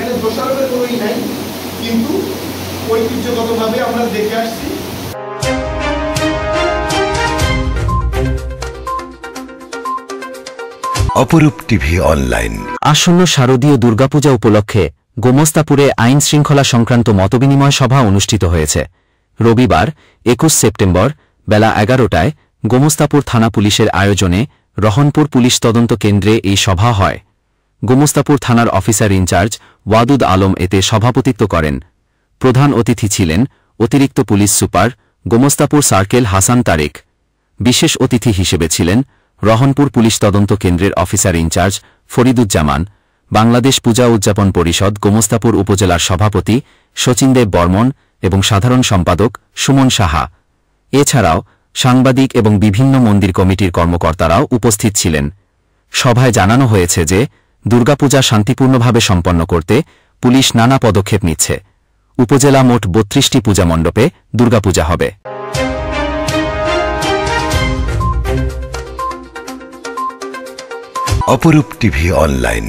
এখানে দোষারোপের কোনোই নাই, কিন্তু ঐতিহ্যগতভাবে আমরা দেখে আসছি। অপরূপ টিভি অনলাইন। আসন্ন শারদীয় দুর্গাপূজা উপলক্ষে গোমস্তাপুরে আইন শৃঙ্খলা সংক্রান্ত মতবিনিময় সভা অনুষ্ঠিত হয়েছে। রবিবার 21 সেপ্টেম্বর বেলা 11টায় গোমস্তাপুর থানা পুলিশের আয়োজনে রহনপুর পুলিশ তদন্ত কেন্দ্রে এই সভা হয়। গোমস্তাপুর থানার অফিসার ইনচার্জ ওয়াদুদ আলম এতে সভাপতিত্ব করেন। প্রধান অতিথি ছিলেন অতিরিক্ত police super Gomastapur circle Hasan Tareq. বিশেষ অতিথি হিসেবে ছিলেন রহনপুর পুলিশ তদন্ত কেন্দ্রের অফিসার ইনচার্জ ফরিদুজ্জামান, বাংলাদেশ পূজা উদযাপন পরিষদ গোমস্তাপুর উপজেলার সভাপতি শচীনদেব বর্মন এবং সাধারণ সম্পাদক সুমন সাহা। এছাড়াও সাংবাদিক এবং বিভিন্ন মন্দির কমিটির কর্মকর্তারাও উপস্থিত ছিলেন। সভায় জানানো হয়েছে যে দুর্গাপূজা শান্তিপূর্ণভাবে সম্পন্ন করতে পুলিশ নানা পদক্ষেপ নিচ্ছে। উপজেলা মোট 32টি পূজা মণ্ডপে দুর্গাপূজা হবে। অপরূপ টিভি অনলাইন।